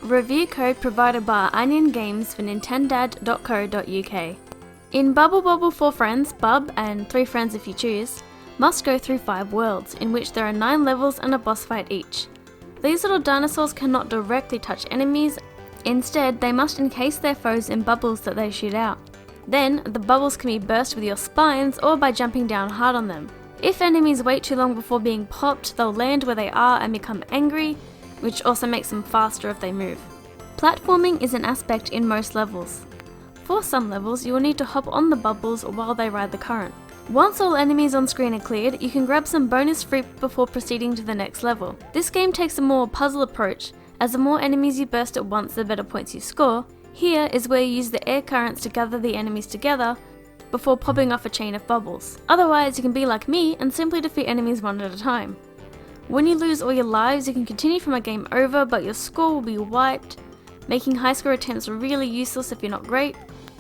Review code provided by ININ Games for nintendad.co.uk. In Bubble Bobble 4 friends, Bub, and 3 friends if you choose, must go through 5 worlds, in which there are 9 levels and a boss fight each. These little dinosaurs cannot directly touch enemies, instead they must encase their foes in bubbles that they shoot out. Then, the bubbles can be burst with your spines or by jumping down hard on them. If enemies wait too long before being popped, they'll land where they are and become angry, which also makes them faster if they move. Platforming is an aspect in most levels. For some levels, you will need to hop on the bubbles while they ride the current. Once all enemies on screen are cleared, you can grab some bonus fruit before proceeding to the next level. This game takes a more puzzle approach, as the more enemies you burst at once, the better points you score. Here is where you use the air currents to gather the enemies together before popping off a chain of bubbles. Otherwise, you can be like me and simply defeat enemies one at a time. When you lose all your lives, you can continue from a game over, but your score will be wiped, making high score attempts really useless if you're not great.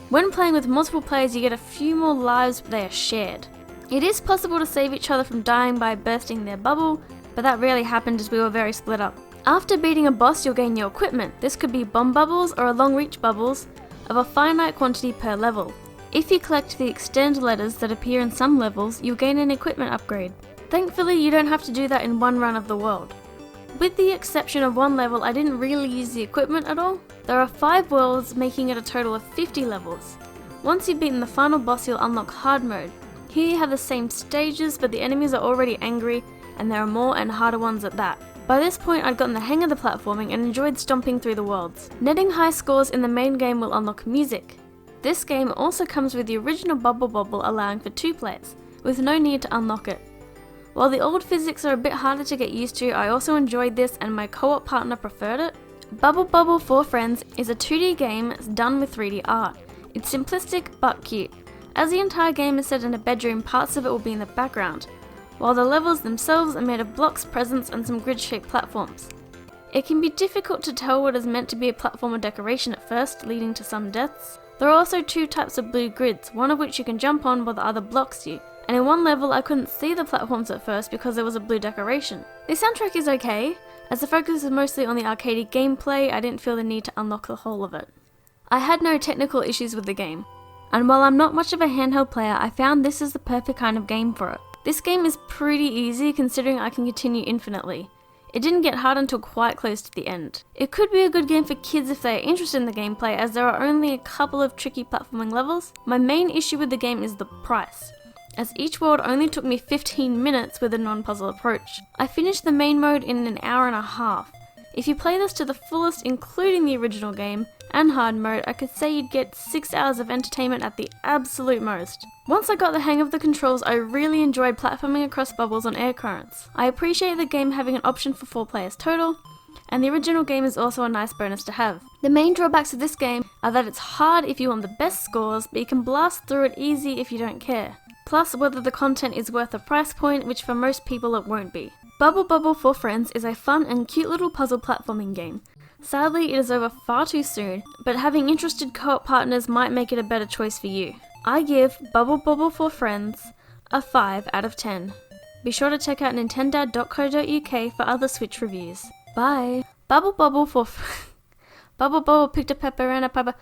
When playing with multiple players, you get a few more lives, but they are shared. It is possible to save each other from dying by bursting their bubble, but that rarely happened as we were very split up. After beating a boss, you'll gain your equipment. This could be bomb bubbles or long reach bubbles of a finite quantity per level. If you collect the extend letters that appear in some levels, you'll gain an equipment upgrade. Thankfully, you don't have to do that in one run of the world. With the exception of one level, I didn't really use the equipment at all. There are 5 worlds, making it a total of 50 levels. Once you've beaten the final boss, you'll unlock hard mode. Here you have the same stages, but the enemies are already angry, and there are more and harder ones at that. By this point, I'd gotten the hang of the platforming and enjoyed stomping through the worlds. Netting high scores in the main game will unlock music. This game also comes with the original Bubble Bobble, allowing for 2 players, with no need to unlock it. While the old physics are a bit harder to get used to, I also enjoyed this and my co-op partner preferred it. Bubble Bobble 4 Friends is a 2D game done with 3D art. It's simplistic but cute. As the entire game is set in a bedroom, parts of it will be in the background, while the levels themselves are made of blocks, presents, and some grid-shaped platforms. It can be difficult to tell what is meant to be a platform or decoration at first, leading to some deaths. There are also 2 types of blue grids, one of which you can jump on while the other blocks you. And in one level I couldn't see the platforms at first because there was a blue decoration. The soundtrack is okay, as the focus is mostly on the arcadey gameplay. I didn't feel the need to unlock the whole of it. I had no technical issues with the game, and while I'm not much of a handheld player, I found this is the perfect kind of game for it. This game is pretty easy considering I can continue infinitely. It didn't get hard until quite close to the end. It could be a good game for kids if they are interested in the gameplay, as there are only a couple of tricky platforming levels. My main issue with the game is the price, as each world only took me 15 minutes with a non-puzzle approach. I finished the main mode in an hour and a half. If you play this to the fullest, including the original game and hard mode, I could say you'd get 6 hours of entertainment at the absolute most. Once I got the hang of the controls, I really enjoyed platforming across bubbles on air currents. I appreciate the game having an option for 4 players total, and the original game is also a nice bonus to have. The main drawbacks of this game are that it's hard if you want the best scores, but you can blast through it easy if you don't care. Plus, whether the content is worth the price point, which for most people it won't be. Bubble Bobble 4 Friends is a fun and cute little puzzle platforming game. Sadly, it is over far too soon, but having interested co-op partners might make it a better choice for you. I give Bubble Bobble 4 Friends a 5 out of 10. Be sure to check out nintendad.co.uk for other Switch reviews. Bye! Bubble Bobble 4 Bubble Bobble picked a pepper and a pepper.